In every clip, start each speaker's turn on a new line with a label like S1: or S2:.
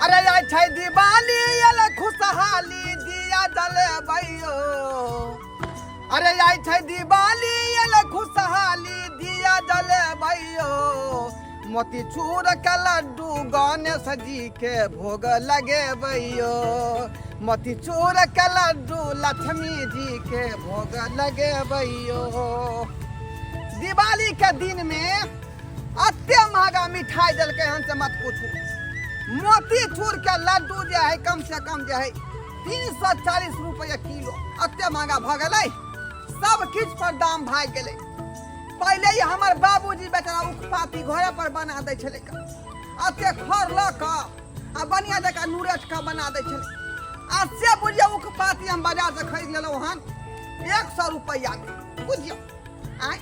S1: अरे आई छै दिवाली एल खुशहाली दिया जले भैयो अरे आई छै दिवाली एल खुशहाली दिया जले भैयो मोतीचूर के लड्डू गणेश जी के भोग लगे भैयो मोतीचूर के लड्डू लक्ष्मी जी के भोग लगे भैयो। दिवाली के दिन में अत्ते महंगा मिठाई दिलके हन से मत पूछू। मोतीचूर के लड्डू जो है कम से कम जो है 340 रुपये किलो अत्ते महंगा भ गए। सब किछ पर दाम भाग गए। पहले ही हमार बाबूजी बेचारा उखपाती घरे पर बना दे छले अत्ते खर ल क आ बनिया जका नूरेट का बना दे छले। आज से बुझियो उखपाती हम बाजार से खरीद लेलो हन 100 रुपया में बुझियो। आय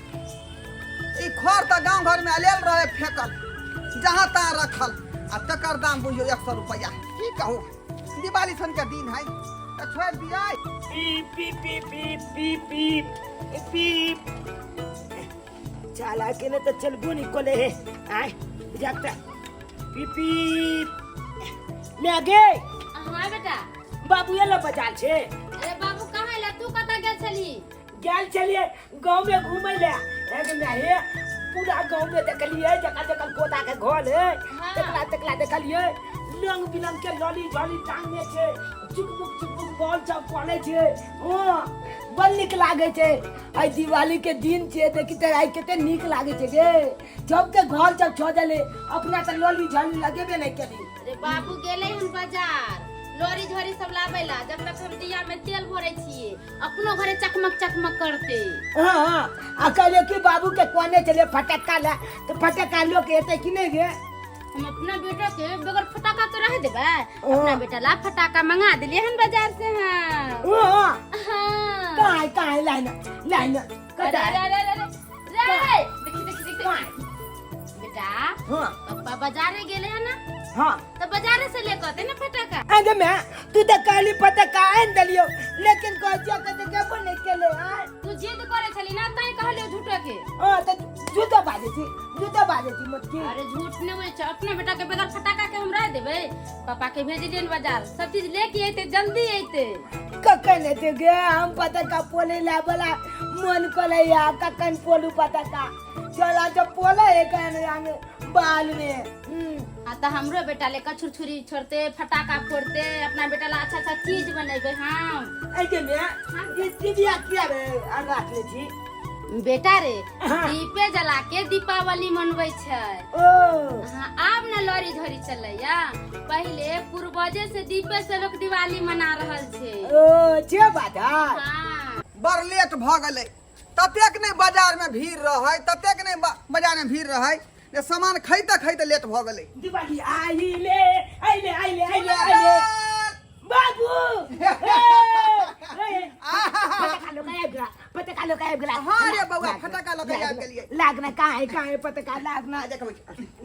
S1: ई खर त गांव घर में लेल रहे फेकल जहां तहां रखल आ तकर दाम बुझियो 100 रुपया। की कहूं दिवाली सन के दिन है त छोड़ दिया।
S2: पीप पीप पीप पीप पीप पीप चाला के न त चल गुनी कोले है आय जागता पीप पीप ले आगे।
S3: हां बेटा
S2: बाबू ये लो बाजार छे।
S3: अरे बाबू कहां ला तू कता गेल छली?
S2: गेल छलिए गांव में घूमै ले एक नहीं पूरा गांव में देखलिए जका जका कोता के घर है तकला देखलिए रंग बिरंग के लॉली झॉली टांगने छे चुकबुक बॉल सब पड़े छे। हां बड़ निक लागे छे। आई दिवाली के दिन छे देखि त आई केते निक लागे छे गे। जब के घर जब छोड़ले अपना त लॉली झॉली लगेबे नहीं करी।
S3: अरे बाबू गेले हन बाजार लोरी झोरी सब लावेला जब तक हम दिया में तेल भरे छिए अपनो घरे चकमक चकमक करते।
S2: हां अकेले के बाबू के कोने चले फटक्का ला तो फटक्का लो के एते कि नहीं गे।
S3: हम अपना बेटा के बगैर फटाका तो रह देबे अपना बेटा ला फटाका मंगा दिले हन बाजार से। हां
S2: हां काहे लाइन
S3: कदा रे देखी बेटा
S2: हां
S3: पापा बाजारे गेले हन ना।
S2: हां
S3: तो बाजारे से लेके आते ना फटाका।
S2: अरे मैं तू तो काली फटक्का आन दलियो लेकिन को जक के बने केले हां
S3: तू जिद करे छली ना तई कहले झूठा के।
S2: हां तो जूता बाजे छी मत की।
S3: अरे झूठ ने होय छ अपने बेटा के बगैर फटाका के हम रह देबे। पापा के भेज दियन बाजार सब चीज लेके आते जल्दी आते।
S2: ककन ते गे हम पटक्का पोले ला वाला मन कोले या ककन पोलू पटक्का चला जब पोले एक आने बाल में।
S3: हां त हमरो बेटा ले छुरछुरी छोड़ते फटाका फोड़ते अपना बेटा ला अच्छा अच्छा चीज बनेबे हम।
S2: ऐ के मैं ये दिया किया रे राख ले छी
S3: बेटा रे दीपे जला के दीपावली मनबै छै।
S2: ओ
S3: हां आब न लॉरी झोरी चलैया पहले पूर्वजे से दीपे से लोग दिवाली मना रहल छे।
S2: ओ छे बात
S3: हां
S1: बड़ लेट भ गए। ततेक नहीं बाजार में भीड़ रहे ततेक नहीं बाजार में भीड़ रहे जे सामान खरीदते लेट भ गए।
S2: दिवाली आइले बाबू पटका लो काय गला।
S1: हां रे बउआ फटाका लगा के लिए
S2: लागना काहे पटका लागना
S1: देखो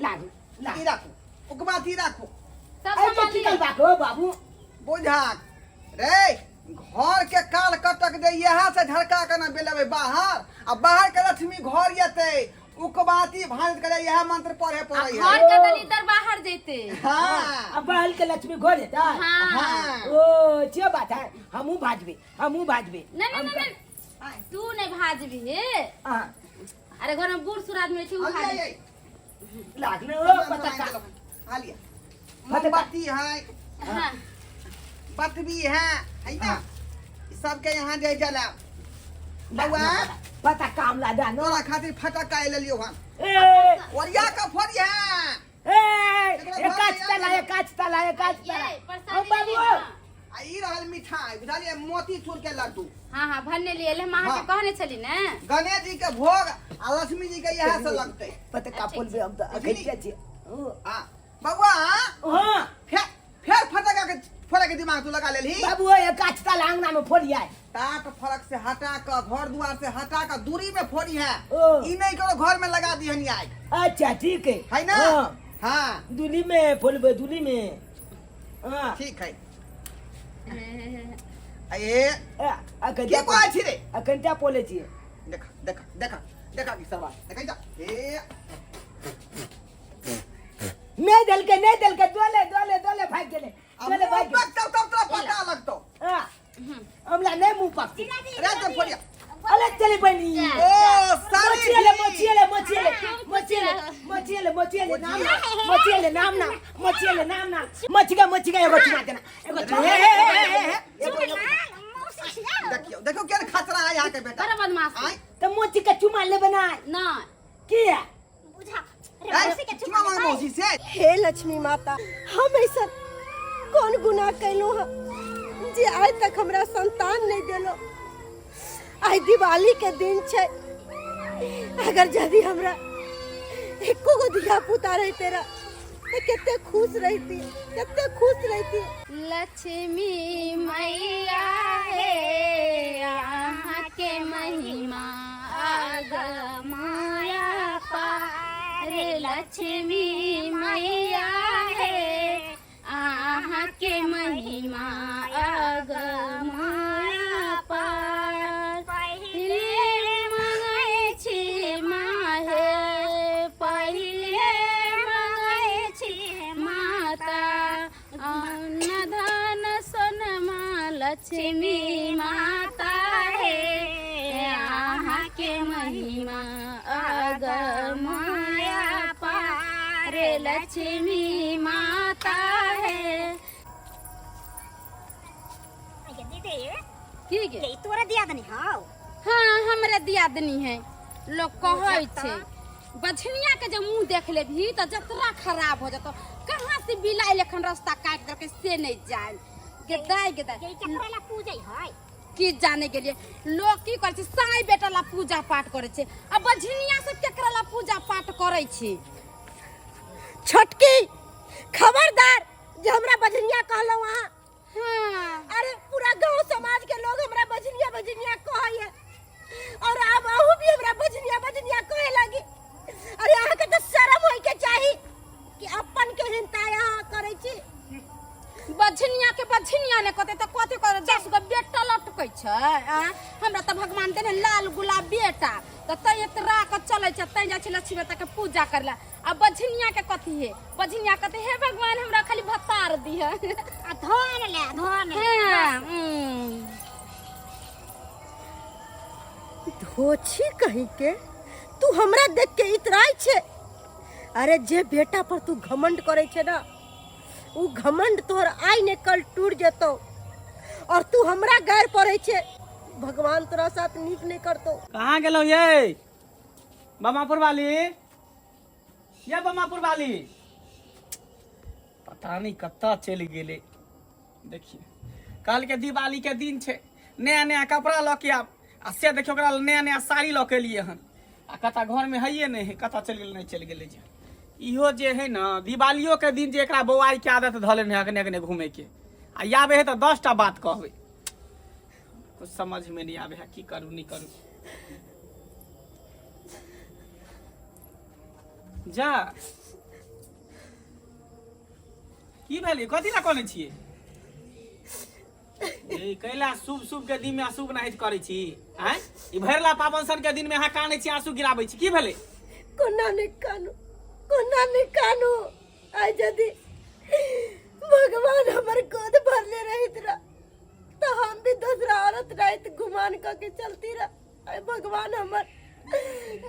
S2: लाग
S1: ई राखो उकबाती राखो
S3: सब
S2: ऐ
S3: सामान
S2: चिकन बाको बाबू
S1: बुझा रे घर के काल कटक दे यहाँ से झड़का के ना बेलबे बाहर आ बाहर के लक्ष्मी घर येते उकबाती भांज करे यह मंत्र पढ़े पड़े है।
S3: घर के तनी तर बाहर जेते।
S1: हां
S2: अब बाहर के लक्ष्मी घर देता।
S3: हां
S2: ओ छे बात है हमू भाजबे
S3: नहीं तू नहीं भाजबी हे।
S2: हां
S3: अरे घर में बूढ़ सूरत में छी उठा ले
S2: लागने ओ पटका
S1: आ लिया मोमबत्ती है।
S3: हां
S1: बत्ती है ना सब के यहाँ जे जला बउआ
S2: पता काम ला दानो
S1: तोरा खातिर फटाका ले लियो हम
S2: ए
S1: ओरिया का फोड़ी है
S2: एकाच तला ओ बाबू
S1: आ ई रहल मिठाई बुझालिए मोतीचूर के लड्डू।
S3: हां भन्ने लिए ले मां के कहने छली ना
S1: गणेश जी के भोग आ लक्ष्मी जी के यहाँ से लगते
S2: पटका पोलबे अब अखैया छे।
S1: हां बउआ
S2: हां
S1: फिर फटाका के फोड़े के दिमाग तू लगा लेली।
S2: बाबू एकाच तला अंगना में फोड़िया
S1: टाट फरक से हटा कर घर द्वार से हटा कर दूरी में फोड़ी है।
S2: ओ।
S1: ई नहीं करो घर में लगा दी हनी आई
S2: अच्छा ठीक
S1: है ना। हां
S2: दूली में फोड़बे दूली में। हां
S1: ठीक है। ए
S2: अकन
S1: के कोई छी रे
S2: अकनटा पोले छी
S1: देखा की सवाल देखै जा ए
S2: नहीं दल के दोले भाग ले ले नाम ना मच गया एगो चुमा देना एगो
S1: देखियो देखो क्या खतरा है यहाँ के बेटा।
S3: बड़ा बदमाश है।
S1: आय
S2: तो मोची का चुमा ले बना
S3: ना
S2: किया
S1: चुमा मांग मौसी से।
S4: हे लक्ष्मी माता, हम ऐसा कौन गुनाह कैलो है जे आज तक हमरा संतान नहीं देलो। आज दिवाली के दिन छे, अगर यदि हमरा एको गो दिया पुता रही तेरा तो कितने खुश रहती, कितने खुश रहती।
S3: लक्ष्मी मैया है यहाँ के महिमा अगमाया पार। लक्ष्मी मैया है यहाँ के महिमा अगमाया पार। पहिले मंगै छी माहे, पहिले मंगै छी माता अन्न धन सोनमा। लक्ष्मी माता है यहाँ के महिमा अगमाया पार। लक्ष्मी माता है। की गे
S4: तोरा दियादनी हाउ?
S3: हाँ हमरा दियादनी है। लोग कहै छे बछनिया के जब मुंह देख ले भी तो जतरा खराब हो जातो। कहाँ से बिलाई लेखन रास्ता काट करके से नहीं जाए गेदाई गेदाई
S4: केकरा पूजै है
S3: की जाने के लिए लोग की करे छे साई बेटा ला पूजा पाठ करे छे। अब बछनिया से केकरा ला पूजा पाठ करे छे।
S4: छोटकी खबरदार जे हमरा बजनिया कहलो वहां।
S3: हाँ
S4: अरे पूरा गांव समाज के लोग हमरा बजनिया बजनिया कहै है और अब आहू भी हमरा बजनिया बजनिया कहे लगी। अरे अहाँ के तो शर्म होय के चाही कि अपन के हिंता यहाँ करे छी।
S3: बछनिया के बछनिया ने कहते तो कथि करे 10 गो बेटा लटकै छै। हमरा तो भगवान देने लाल गुलाब बेटा तो तय तरा के चले छै तय जा छै लक्ष्मी माता के पूजा करला। अब बछनिया के कथि है बछनिया कहते हे भगवान हमरा खाली भतार दिया
S4: धन ले धन। धोछी कहीं के तू हमरा देख के इतराई छे। अरे जे बेटा पर तू घमंड करे छे ना उ घमंड तोहर आई ने कल टूट जतो और तू हमरा गैर पड़े छे। भगवान तोरा साथ नीक नहीं करतो।
S5: कहाँ गेलो ये बमापुर वाली? ये बमापुर वाली पता नहीं कत्ता चल गेले। देखिए कल के दिवाली के दिन छे, नया नया कपड़ा ल के आब आ से देखियो ओकरा नया नया साड़ी ल के लिए हन आ कता घर में हइये नहीं है, कता चल गेल नहीं चल गेले। जे इहो जे है ना दिवालियो के दिन जे एकरा बौआई के आदत धले है अगने अगने घूमे के आ आबे है तो 10टा बात कहबे। कुछ समझ में नहीं आवे है की करू नहीं करू। जा की भेलै कथी ला कहने छियै? ए कैला शुभ शुभ के दिन में अशुभ नहीं करे छी। हैं ई भरला पावन सन के दिन में अहाँ काने छी आंसू गिराबै छी की भेलै?
S4: कोना नहीं कानू आई यदि भगवान हमर गोद भरले रहित रहा तो हम भी दूसरा औरत रहित गुमान करके चलती रहा। आई भगवान हमर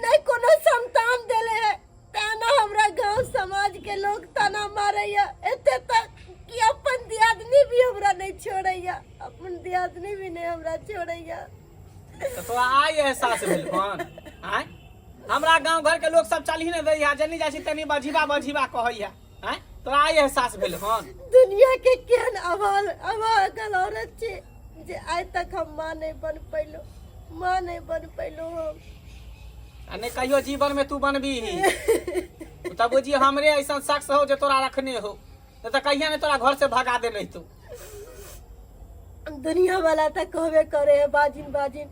S4: नहीं कोनो संतान देले है ताना हमरा गांव समाज के लोग ताना मारैया एते तक कि अपन दियादनी भी हमरा नहीं छोड़ैया, अपन दियादनी भी नहीं हमरा छोड़ैया।
S5: तो आई एहसास भेल कोन? हैं हमरा गांव घर के लोग सब चलही ने दैया जनी जासी तनी बजीबा बजीबा कहैया। हैं तो आई एहसास भेल हन।
S4: दुनिया के केहन अभागल औरत छे जे आज तक हम मां नहीं बन पैलो हम।
S5: अने कहियो जीवन में तू बनबी तब बुझी हमरे ऐसा शख्स हो जे तोरा रखने हो तो कहिया ने तोरा घर से भगा दे नहीं तू।
S4: दुनिया वाला तक कहबे करे है बाजिन बाजिन।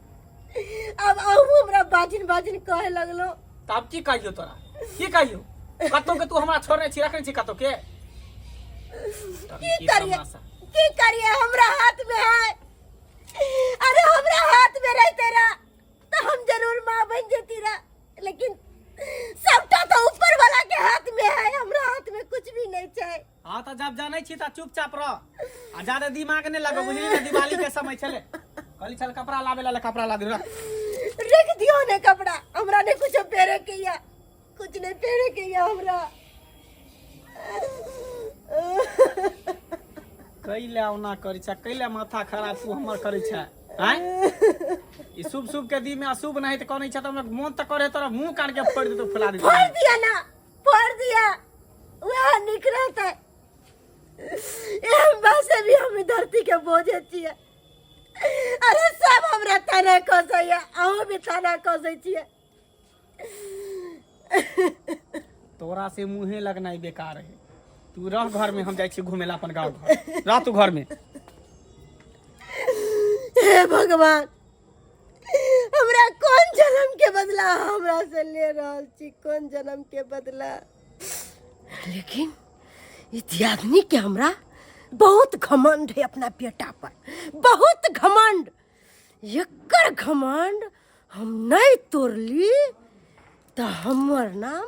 S4: अब आहू हमरा बाजिन बाजिन कहे लगलो
S5: तब की कहियो तोरा की कहियो? कतो के तू हमरा छोड़ने छी रखने छी कतो के?
S4: की करिए हमरा हाथ में है। अरे हमरा हाथ में रह तेरा तो हम जरूर मां बन जेती रहा, लेकिन सबटा तो ऊपर वाला के हाथ में है, हमरा हाथ में कुछ भी नहीं है।
S5: हाँ तो जब जाने छी त चुपचाप रह आ ज्यादा दिमाग नहीं लगा बुझली ना। दिवाली के समय चले कल चल कपड़ा लावे ला कपड़ा ला दे
S4: रख दियो ने कपड़ा हमरा ने कुछ पहरे किया, कुछ नहीं पहरे किया हमरा।
S5: कैले ओना करै छै, कैले माथा खराब तू हमर करै छै हैं? ई शुभ शुभ के दिन में अशुभ नहीं तो करै छै, त हमरा मन त करे तोरा मुंह काट के फोड़ दे तो फुला दे।
S4: फोड़ दिया ना, फोड़ दिया। वह निकले थे से भी हम धरती के बोझे छिए। अरे सब हमरा तना कसै है, अहूँ भी तना कसै छिए।
S5: तोरा से मुंहे लगनाई बेकार है। तू रह घर में, हम जाइ छी घुमेला अपन गांव घर। रह तू घर में।
S4: हे भगवान, हमरा कौन जन्म के बदला हमरा से ले रहल छी, कौन जन्म के बदला। लेकिन इस आदमी के हमरा बहुत घमंड है अपना बेटा पर, बहुत घमंड। एकर घमंड हम नहीं तोड़ली तो हमर नाम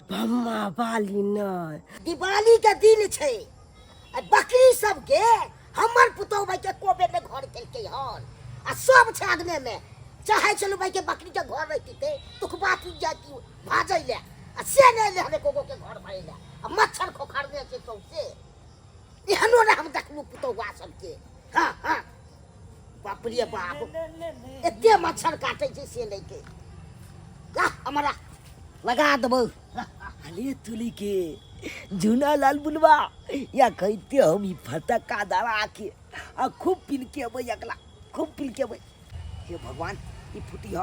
S4: ब्रह्मा बाली नहीं।
S6: दिवाली के दिन छे, आ बकरी सब के हमर पुतौ भाई के कोबे में घर केलके हन, आ सब छे आगने में। चाहे चलू भाई के बकरी के घर रहती थे तो बात जाती भाजै ले, आ से ने ले हमें कोगो के घर भाई ले, आ मच्छर खोखरने से तो से एहनो ने हम देखलू पुतौ बा सब के। हां हां, बाप रे बाप, एते मच्छर काटे छे से लेके ला हमरा लगा देबो।
S2: अरे तुली के जूना लाल बुलवा या कहते हम ई फटका दरा के आ खूब पिन के अबै, एकला खूब पिन के अबै।
S6: हे भगवान, ई फुटिया,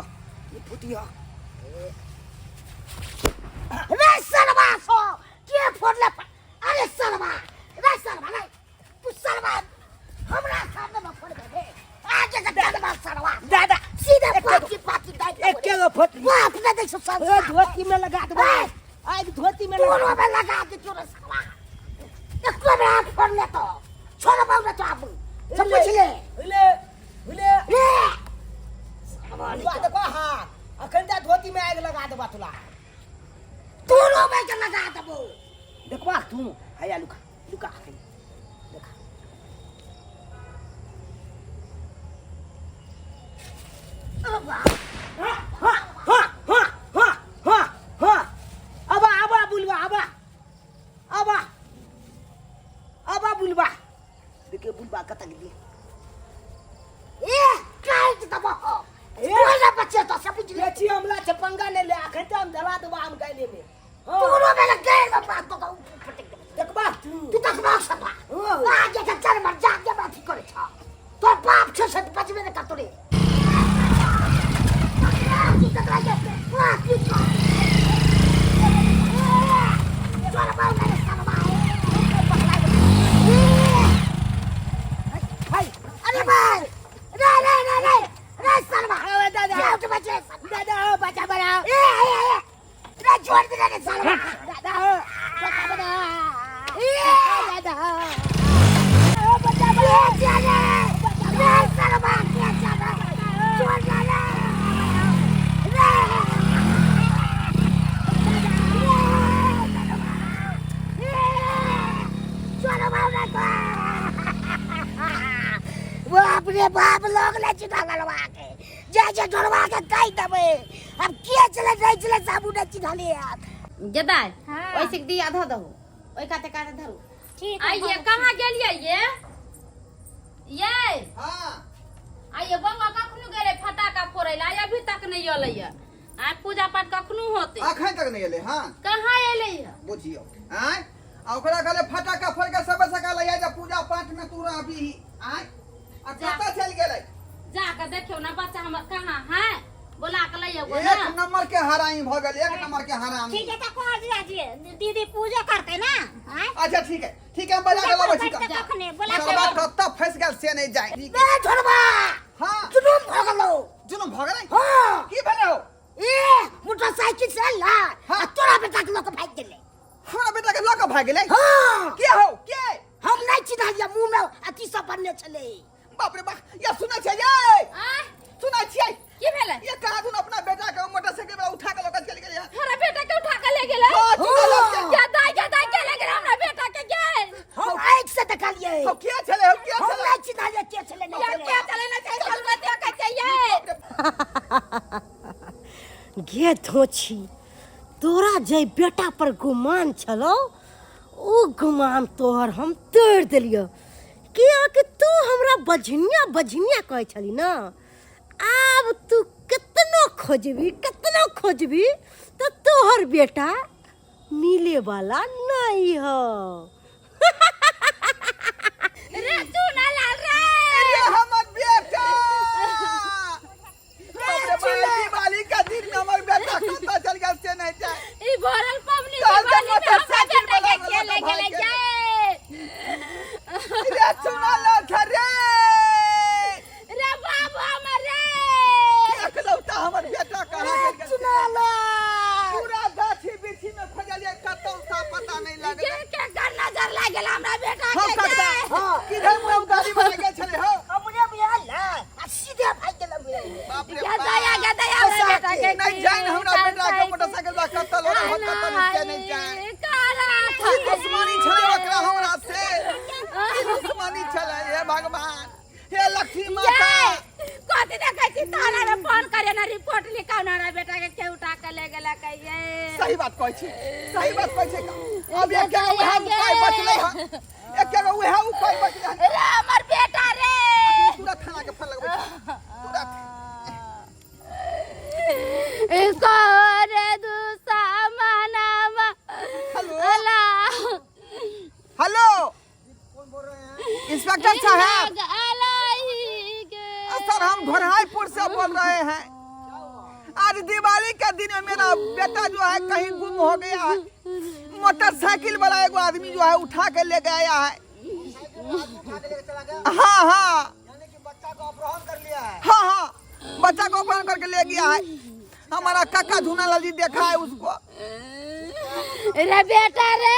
S6: ई फुटिया। रे सरवा सो के फोड़ले? अरे सरवा, रे सरवा रे, तू सरवा हमरा सामने में फोड़ दे। आगे के दादा सरवा
S2: दादा
S6: सीधे पाती पाती दाई
S2: एक के फट
S6: वो अपने देख सब
S2: धोती में लगा दे। आज धोती में लगा
S6: दोनों में लगा दे तू सरवा। एक को में हाथ फोड़ ले तो छोड़ पाऊ तो आप सब कुछ ले
S2: ले ले
S6: ले।
S2: बुलवा देखो। हां अखन ता धोती में आग लगा देबा तुला।
S6: दोनों में के लगा देबो।
S2: देखबा तू आया लुका लुका के देखा।
S6: अब
S2: हां हां हां हां हां हां आबा आबा बुलवा आबा आबा आबा बुलवा देखे बुलवा कत गेली।
S6: ए काट दबो। बोला बच्चे तो सब कुछ ले।
S2: लेची हमला चपंगा ले ले अखन त हम जला देबा हम गाय लेबे।
S6: दोनों में लग गए मैं बात तो फटक दे।
S2: देखबा
S6: तू तक ना सकबा। आगे के चल मर जा के बात करे छ। तो बाप छ से बचबे न कतरे। तू तक लागे वाह तू चल बाऊ ना सकबा।
S2: हाय
S6: अरे भाई रे रे रे रे रे सरवा।
S2: दादा
S6: क्या तो बचे
S2: दादा बचा बड़ा
S6: ए रे छोड़ दे रे सरवा।
S2: दादा बचा बड़ा
S6: ए
S2: दादा
S6: बचा बड़ा चले रे सरवा के चला छोड़ दे रे बाप रे बाप लोग ले चिढ़ा लड़वा के जैसे ढोलवा के कह देबे। अब के चले नहीं चले साबुन ने चिढ़ा ले यार।
S3: जदाई ओइसे दिया धो दहो, ओइ काटे काटे धरू। ठीक है। आइए कहां गेलिए ये
S1: हां
S3: आइए बंगा कखनु गेले फटाका फोड़ैला, अभी तक नहीं अलै। आ पूजा पाठ कखनु होते,
S1: अखन तक नहीं एले। हां
S3: कहां एलै?
S1: बुझियो आय आ ओकरा कहले फटाका फोड़ के सब सकाल या जा पूजा पाठ में तू रहबी। आय आ कत चल गेलै?
S3: जाके देखियो ना बच्चा हमर कहां है, बोला के लइयो गो
S1: एक
S3: ना।
S1: नंबर के हरामी भ गेल, एक नंबर के हरामी।
S6: ठीक है तो कह दिया जी दीदी पूजा करते ना। हां
S1: अच्छा ठीक है हम बजा के लाबै छी।
S6: कखने बोला
S1: सरवा कत फंस गेल से नहीं जाय।
S6: बे ढोलवा
S1: हां
S6: जुनून भ गेलो।
S1: जुनून भ गेलै।
S6: हां
S1: की भेलै हो?
S6: ए मोटरसाइकिल से ला आ तोरा बेटा के लोग भाग गेले।
S1: हमरा बेटा के लक भाग गेलै।
S6: हां
S1: के हो के?
S6: हम नहीं चिन्हलिया, मुंह में अथी सब बनने छले।
S1: बाप रे बाप, या सुनै छै ये?
S3: आ
S1: सुनै छियै?
S3: की भेलै?
S1: ये कहा दून अपना बेटा के मोटरसाइकिल पे उठा के लोकल चल गेलै।
S3: हमरा बेटा के उठा के ले गेलै।
S1: हां चल
S3: जदाई के ले गेलै हमरा बेटा के गेल।
S6: हम एक से देखलिए।
S1: हो के छले हो के
S6: हम
S1: छले?
S6: नहीं चिन्हलिया के छले नहीं
S3: यार क्या चले ना चले चल मत के चाहिए।
S4: गे धोछी, तोरा जे बेटा पर गुमान छलो ओ गुमान तोहर हम तोड़ देलियो। किया कि तू हमरा बझनिया बझनिया कहे छली ना, अब तू कितना खोजबी तो तोहर बेटा मिले वाला नहीं हो।
S3: रे चुनालाल रे
S1: ये हमर बेटा हमरे दिवाली का दिन में हमर बेटा कत्ता चल गया से नहीं जाए।
S3: ई भरल पबनी
S1: चल
S3: के
S1: जा
S3: बनी में हम
S1: मोटरसाइकिल
S3: बेटा के
S1: वाला
S3: खेले
S1: भाई
S3: गेले
S1: के।
S3: जाए
S1: रे सुना ला घरे
S3: रे बाबू हमरे
S1: एकलौता हमर बेटा कहां गया सुना ला पूरा गाछी बिछी में खोजलिए कतौ सा पता नहीं
S3: के
S1: लागल।
S3: के नजर लाग गेल हमरा बेटा
S1: हम
S3: के
S1: कत्ता
S3: जाए
S1: किधर मुंह गाड़ी में लगे छले हो।
S6: अपने बियाह ला आ सीधे भाई के लग गए।
S1: बाप रे
S3: के
S1: बाप।
S3: दया हमरा बेटा के
S1: नहीं जाए हमरा बेटा के मोटरसाइकिल ला कत्ता लोरा हो कत्ता नहीं नहीं जाए।
S3: काला
S1: दुश्मनी छले ओकरा हमरा से दुश्मनी छले। हे भगवान हे लक्ष्मी माता
S3: कथी देखै छी थाना में फोन करे ना रिपोर्ट लिखाओ ना बेटा के के उठा के ले गेला कहिए
S1: सही बात कहै छी सही बात कहै छी। अब एक के वह उपाय बचले है एक के वह उपाय बचले है।
S3: रे हमर बेटा रे
S1: पूरा थाना के फोन लगबै पूरा
S3: इसको रे दुश्मनामा अला
S1: हेलो इंस्पेक्टर साहब सर हम घोरहाईपुर से बोल रहे हैं। आज दिवाली के दिन में मेरा बेटा जो है कहीं गुम हो गया है। मोटरसाइकिल वाला एगो आदमी जो है उठा के ले गया है। हाँ हाँ
S6: बच्चा को अपहरण कर लिया है।
S1: हाँ हाँ बच्चा को अपहरण करके ले गया है। हमारा काका धुनालाल जी देखा है उसको।
S3: रे बेटा रे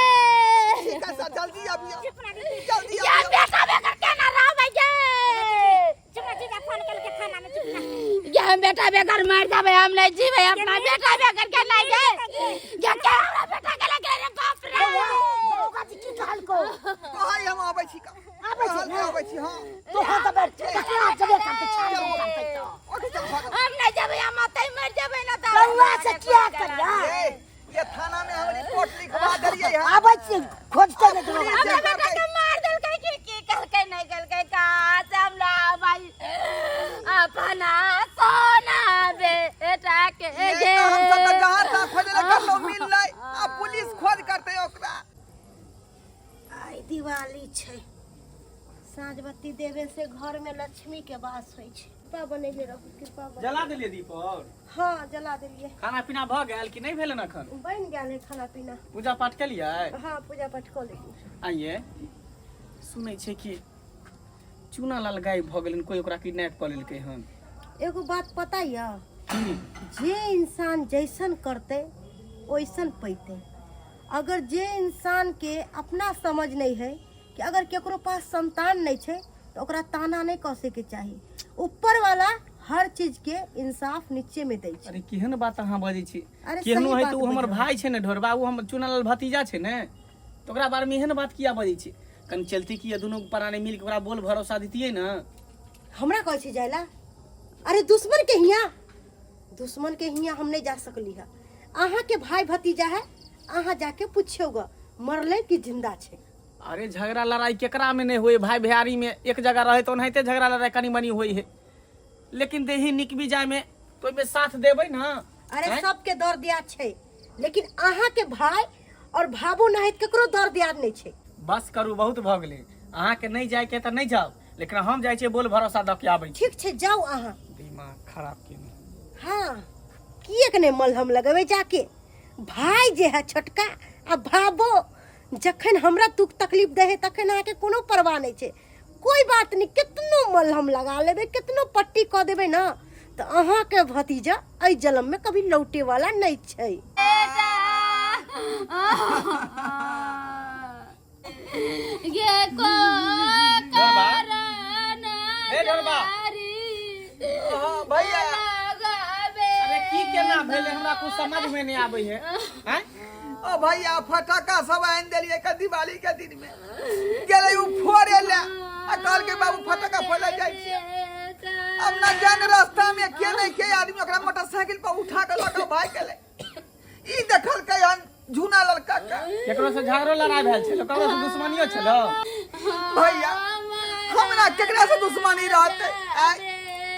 S1: ठीक है सर जल्दी आइए जल्दी
S3: या
S1: आइए।
S3: बेटा बेकर के ना रह भैया चुपना चुपना फोन करके थाना में चुपना या हम बेटा बेकर मर जाबे हम नहीं जीवे अपना बेटा बेकर के नहीं गए या क्या हमरा बेटा के लगे रे बाप रे
S6: होगा की काल को
S1: कहाँ हम आबै छी का आबै छी हाँ
S6: तो हो तो बैठ ककरा जगह करते छाड़ करते तो
S1: ओके चल भाग।
S3: हम नहीं जाबे हम मत मर जाबे ना तो
S6: रउआ से क्या करिया
S1: ये थाना में हम रिपोर्ट लिखवा दलिए है।
S6: आबै छी खोजते नहीं तो
S3: हमरा बेटा के मार देल के की कर के नहीं कर के का हमला भाई अपना सोना बेटा के
S1: ये तो हम सब जहाँ तक खोजले कतौ मिल नहीं अब पुलिस खोज करते ओकरा।
S4: आई दिवाली छै, साँझ बत्ती देवे से घर में लक्ष्मी के वास होइ छै। कृपा बनैले रहू कृपा बन।
S5: जला देलिए दीपक।
S4: हाँ जला देलिए।
S5: खाना पीना भ गेल कि नहीं भेल अखन?
S4: बन गेल है खाना पीना।
S5: पूजा पाठ के लिए
S4: हाँ पूजा पाठ कऽ लेलिए।
S5: आइए सुनै छै कि चुनालाल गायब भ गेलन, कोई ओकरा किडनैप क लेलकै हन।
S4: एगो बात पता या
S5: की?
S4: जे इंसान जैसन करते वैसन पैते। अगर जे इंसान के अपना समझ नहीं है कि अगर केकरो पास संतान नहीं छै तो ओकरा ताना नहीं कसे के चाहिए। ऊपर वाला हर चीज के इंसाफ नीचे में दै छै।
S5: अरे केहन बात अहाँ बजै छी?
S4: अरे
S5: केहनो
S4: सही
S5: है तो
S4: बात
S5: हमर
S4: बजै
S5: भाई छै ने ढोरबा, वो हम चुनालाल भतीजा छै ने, तो ओकरा बारे में एहन बात किया बजै छी? कन चलती कि दोनों पराने मिल के ओकरा बोल भरोसा दितियै ना।
S4: हमरा कहै छै जायला। अरे दुश्मन के हिया हम नहीं जा सकली है। अहाँ के भाई भतीजा है, अहाँ जाके पूछियोगा मरले कि जिंदा छै।
S5: अरे झगड़ा लड़ाई केकरा में नहीं हुए, भाई भैयारी में एक जगह रहे तो ओनाहिते झगड़ा लड़ाई कनी मनी हुई है, लेकिन देही निक भी जाए में तो ओइमे साथ देबै ना।
S4: अरे सबके दर दियाद छै, लेकिन अहाँ के भाई और भाबो नहीं केकरो दर दियाद नहीं छै।
S5: बस करू, बहुत भ गेलै। अहाँ के नहीं जाए के त नहीं जाओ, लेकिन हम जाय छियै बोल भरोसा द के आबै छी।
S4: ठीक छै जाओ अहाँ।
S5: दिमाग खराब केने।
S4: हाँ किएक नहीं मलहम लगेबै जाके। भाई जे है छोटका आ भाबो जखन हमरा दुख तकलीफ दे है तखन अहाँ के कोनो परवाह नहीं छै। कोई बात नहीं, कितनो मलहम लगा लेबै कितनो पट्टी कऽ देबै ना तो अहाँ के भतीजा एहि जन्म में कभी लौटे वाला नहीं छै।
S3: ये को
S5: ढोरबा।
S3: कारण
S5: ए ढोरबा।
S1: हाँ भैया
S5: अरे की केना भेले हमरा कुछ समझ में नहीं आबै है। हैं?
S1: ओ भैया फटाका सब आन देलिए के दिवाली के दिन में गेले उ फोड़े ले आ कहल के बाबू फटाका फोड़े जाय छै। अब ना जान रास्ता में के नहीं के आदमी ओकरा मोटरसाइकिल पर उठा के लगा भाग गेले। ई देखल के हन झूना लड़का का
S5: केकरो से झगड़ो लड़ाई भेल छलो, ककरो से दुश्मनियो छलो?
S1: भैया हमरा केकरा से दुश्मनी रहते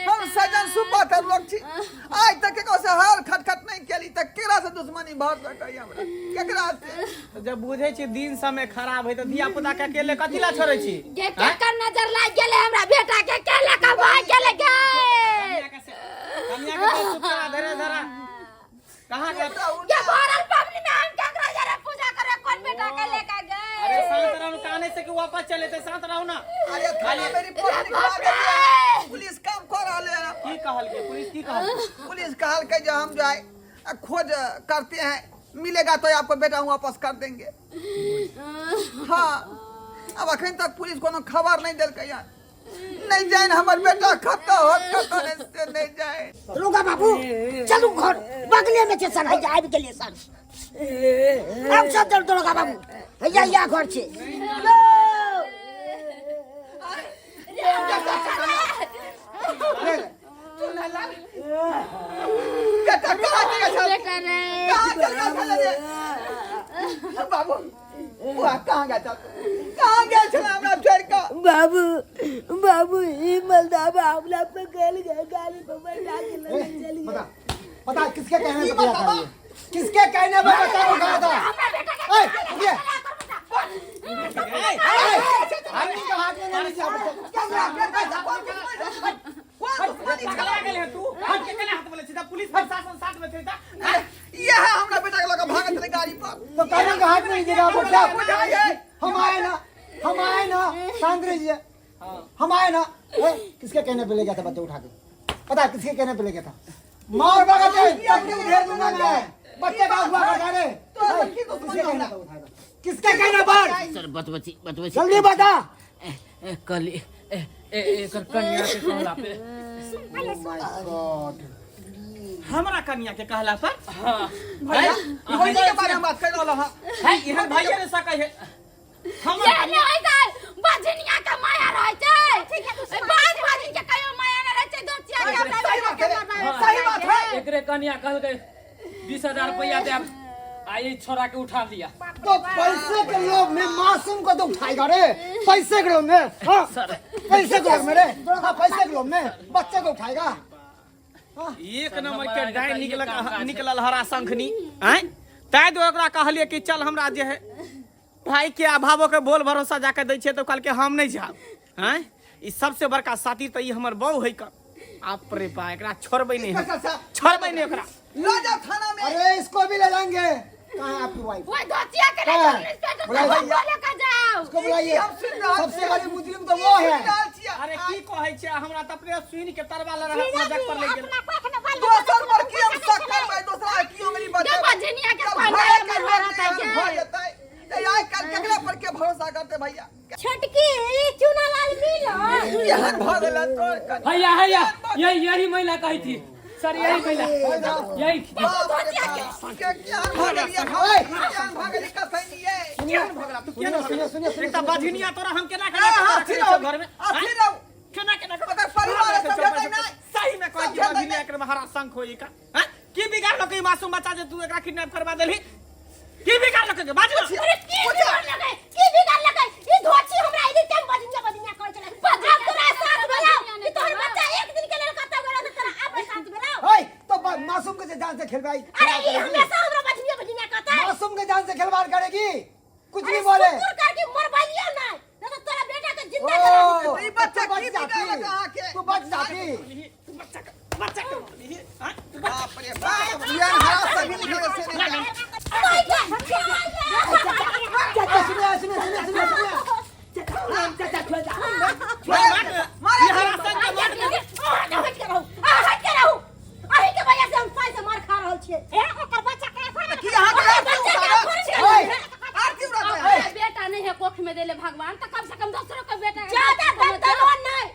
S1: हम सजन सुपा लोग छी आज तक केकरा से हार खटखट नहीं केली त केकरा से दुश्मनी भर सकई हमरा केकरा से
S5: तो जब बुझे छी दिन समय खराब है तो धिया पुता के अकेले कथी ला छोड़े छी
S3: ये केकर नजर लाग गेले हमरा बेटा के केले का भाई गेले गे
S5: कन्या के पास सुतरा धरे धरा कहां के
S3: ये भरल पबनी में हम केकरा जरे पूजा करे कौन बेटा के लेके गए
S5: अरे शांत रहू कहने से कि वापस चले थे शांत रहू ना
S1: अरे थाना मेरी पुलिस काम कर रहले है
S5: की कहल के पुलिस की कहल
S1: पुलिस कहल के जो हम जाए खोज करते हैं मिलेगा तो आपको बेटा वापस कर देंगे हाँ अब अखन तक पुलिस कोनो खबर नहीं दिल के यार नहीं जाए हमार बेटा खत्ता हो से नहीं जाए
S6: रुका बाबू चलू घर बगले में छे सर है आबि गेलिए सर अब सब दर दरोगा बाबू हैया या घर छे
S1: बेटा कहां गया
S3: बेटा रे
S1: कहां चला बाबू वो कहां गया चला हमरा छोड़ के
S4: बाबू बाबू हिमलदा बाबला पे गल गए गाली पे बैठा के ले चली
S7: बता बता किसके कहने पे किया था ये किसके कहने पे बता वो कहा था ए ये आदमी का हाथ में नहीं जा
S5: चला गेल है तू हट के हाथ बोले सीधा पुलिस प्रशासन साथ में थे
S1: ये है हमरा बेटा के लगा भागत रहे गाड़ी पर
S7: तो कहने का हाथ में नहीं जगह बेटा हम आए ना शांत रहिए हम आए ना किसके कहने पे ले गया था बच्चे उठा के पता किसके कहने पे ले गया था मार भगा के घेर दूंगा मैं बच्चे का हुआ बता दे किसके कहने पे उठाएगा किसके कहने पर
S8: सर बतबची
S7: जल्दी बता
S8: कल एकर कन्या के कहला पे
S5: हमरा कन्या के कहला पर
S8: हां
S1: भैया कोई के बारे में बात कर रहल
S5: है इहन भैया ने सकै है हम
S3: ये नहीं होय छै बजनिया के माया रहै छै बाज बाजी के कहियो माया न रहै छै दोतिया के हमरा के
S1: सही बात है
S8: एकरे कन्या कहल के 20000 रुपया देब आ ये छोरा के उठा लिया
S7: तो पैसे के लोभ में मासूम को तो उठाएगा रे पैसे के लोभ में हाँ पैसे के लोभ में रे हाँ पैसे के लोभ में बच्चे को उठाएगा
S5: एक नंबर के डाय निकलल हरा शंखनी हैं तै दो ओकरा कहलिए कि चल हमरा जे है भाई के अभावो के बोल भरोसा जाके दै छियै तो कल के हम नहीं जाब हैं ई सबसे बड़का साथी तो ई हमर बहू है कर आप रे बा एकरा छोड़बै नहीं छोड़बै नहीं ओकरा
S1: लो जाओ थाना में
S7: अरे इसको भी ले जाएंगे कहाँ है आपकी वाइफ
S3: वो दोतिया के ले लेकर जाओ
S7: उसको बुलाइए सबसे बड़ी मुजरिम तो वो है
S5: अरे की कहै छै हमरा त अपने सुइन के तरवा ल रहा मजाक पर ले गेल
S1: दोसर पर की हम शक्कर भाई दूसरा की हमरी बात
S3: जब बजनिया के कहना में रहता है
S1: आई कल केकरा पर के भरोसा करते भैया
S3: छटकी चुना लाल मिलो
S1: यहां भगल तोर
S8: भैया यही महिला कही थी सर यही महिला यही
S1: क्या भगलिया भगली का सही है
S5: क्या भगला तू क्या
S7: सुनिए
S5: एकटा बजनिया तोरा हम केना केना घर में
S1: आखिर रहो
S5: केना केना
S1: अगर परिवार समझै नहीं
S5: सही में कहै छी बजनिया एकरा में हरा शंख होई का हैं की बिगाड़ लो के मासूम बच्चा जे तू एकरा किडनैप करवा देलही की बिगाड़ लो के बाजू
S3: अरे की बिगाड़ लगे ई धोची हमरा इदी टाइम बजनिया कहै छले बजरा तोरा साथ बोलाओ ई तोहर बच्चा एक दिन के लेल कत गेला त तोरा आबे साथ बोलाओ
S7: ओए तो मासूम के जान से खिलवाई
S3: अरे ई हमेशा हमरा बजनिया कहता है
S7: मासूम के जान से खिलवाड़ करेगी कुछ नहीं बोले
S3: कुकुर करके मरवाइया ना तो तोरा बेटा के जिंदा करा
S1: ई बच्चा की बिगाड़ कहां के
S7: तू बच जाती
S5: बच्चा के बोली हैं
S1: बाप रे बाप ये हरा सभी निकल से
S5: मारे हरा शंख मार
S3: बेटा नहीं है कोख में देले भगवान तो कम से कम दूसरों का बेटा ज्यादा दंतलोन नहीं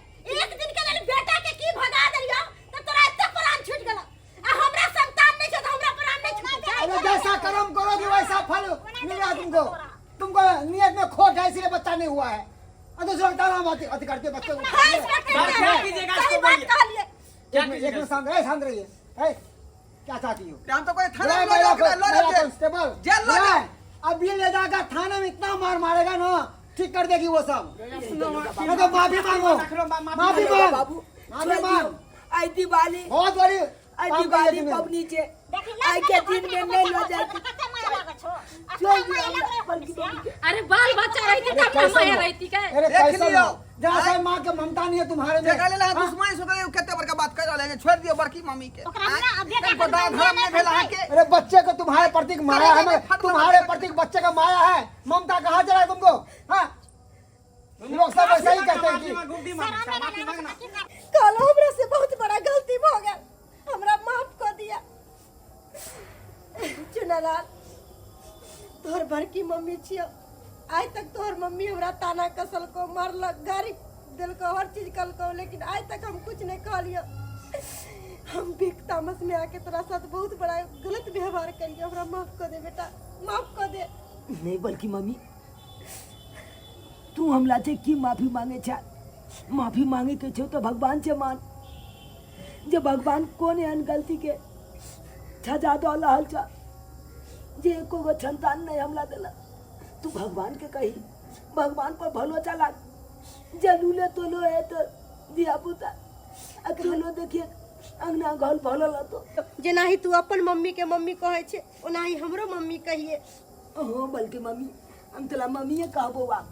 S3: एक दिन के लिए बेटा के की भगा देलियो तो तोरा इतना प्राण छूट गेल आ हमरा संतान नहीं छै तो हमरा प्राण नहीं छूट
S7: अरे जैसा कर्म करोगे वैसा फल मिलेगा तुमको नियत में खोट है इसलिए बच्चा नहीं हुआ है और दूसरा दाना अति करके बच्चे को
S5: क्या कीजिएगा इसको बोलिए
S7: एक मिनट शांत रहिए क्या चाहती हो
S1: हम तो कोई थाना में लो
S7: कांस्टेबल
S1: जेल लो
S7: अब ये ले जाकर थाने में इतना मार मारेगा ना ठीक कर देगी वो सब। नहीं तो माफी मांगो, माफी मांग,
S2: बाबू
S7: माफी मांग।
S2: आई दिवाली
S7: बहुत बड़ी
S2: आई
S7: काम
S2: दिवाली
S7: करी है तुमने।
S2: पबनी छे आई के दिन में नहीं लो जाती
S3: अरे बाल बच्चा रहती तब ना माया रहती के
S7: अरे
S1: देख
S7: कैसे
S1: लियो।
S7: हो? जहाँ से माँ के ममता नहीं है तुम्हारे में।
S1: जगह ले ला दुश्मनी सोते कते बड़का बात कर रहे हैं, छोड़ दियो बड़की मम्मी के। तुमको दाव धर्म में भेला है के
S7: अरे बच्चे को तुम्हारे प्रति माया है, तुम्हारे प्रति बच्चे का माया है, ममता कहाँ चला है तुमको? हाँ, लोग सब ऐसा ही कहते हैं कि
S4: कालो हमरा से बहुत बड़ा गलती हो गया, हमरा माफ कर दिया। चुनालाल तोहर बड़की मम्मी छियो, आज तक तोहर मम्मी हमरा ताना कसल को मारलक, गाड़ी दिल को, हर चीज कल को, लेकिन आज तक हम कुछ नहीं कह लियो। हम बिक तामस में आके तोरा साथ बहुत बड़ा गलत व्यवहार करिए, हमरा माफ कर दे बेटा, माफ कर दे।
S2: नहीं बल्कि मम्मी तू हमला से की माफी मांगे छा? माफी मांगे के छो तो भगवान से मान, जे भगवान कोने अन गलती के सजा दो रहल छा, जे एको गो संतान नहीं हमला देला। तू भगवान के कही, भगवान पर भलो चला, जलूले तो लो है तो दिया पुता अकेलो देखिए अंगना घर भलो लतो।
S4: जेना ही तू अपन मम्मी के मम्मी कहे छे, ओना ही हमरो मम्मी कहिए।
S2: ओहो बल्कि मम्मी हम तोला मम्मी कहबो बा।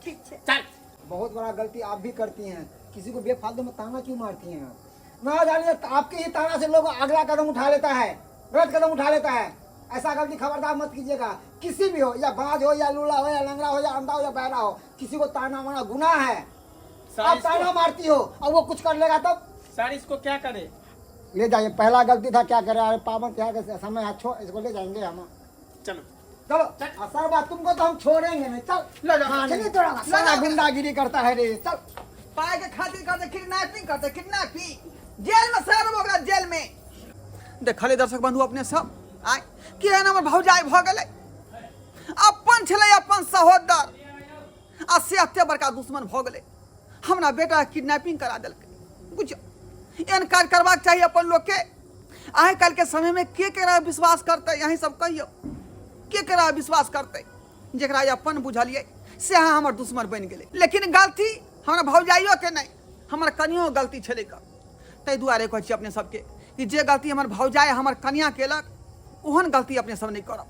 S4: ठीक छे।
S8: चल
S7: बहुत बड़ा गलती आप भी करती हैं, किसी को बेफालतू में ताना क्यों मारती हैं? ना जानिए आपके ही ताना से लोग अगला कदम उठा लेता है, गलत कदम उठा लेता है। ऐसा गलती खबरदार मत कीजिएगा, किसी भी हो, या बाज हो या लूला हो या लंगड़ा हो या अंधा हो या बहरा हो, किसी को ताना मारना गुनाह है। आप ताना मारती हो और वो कुछ कर लेगा तब
S5: सर इसको क्या करे?
S7: ले जाइए, पहला गलती था क्या करे, अरे पावन त्योहार के समय अच्छो इसको ले जाएंगे हम।
S5: चलो
S7: चलो असर बात, तुमको तो हम छोड़ेंगे नहीं। चल
S1: ले जाओ।
S7: हाँ, चलिए थोड़ा सारा गुंडागिरी करता है रे। चल
S1: पाए के खातिर करते किडनैपिंग करते, किडनैपिंग जेल में सर होगा, जेल में। देखले दर्शक बंधु अपने सब आय कि है हमर भौजाई भ गेलै, अपन छलै अपन सहोदर आ से अत्ते बड़का दुश्मन भ गेलै, हमरा बेटा किडनैपिंग करा देलकै। बुझियो एहन काज करबाक चाहिए अपन लोग के। आइ काल्हि के समय में के केकरा विश्वास करते, यही सब कहियो, के केकरा विश्वास करते? जेकरा अपन बुझलिए से अहाँ हमर दुश्मन बनि गेलै। लेकिन गलती हमरा भौजाइयो के नहीं, हमर कनियो गलती छलै कर। ताहि दुआरे कहै छी अपने सबके कि जे गलती हमर भौजाइ हमर कनिया केलक, ओहन गलती अपने सब नहीं करब।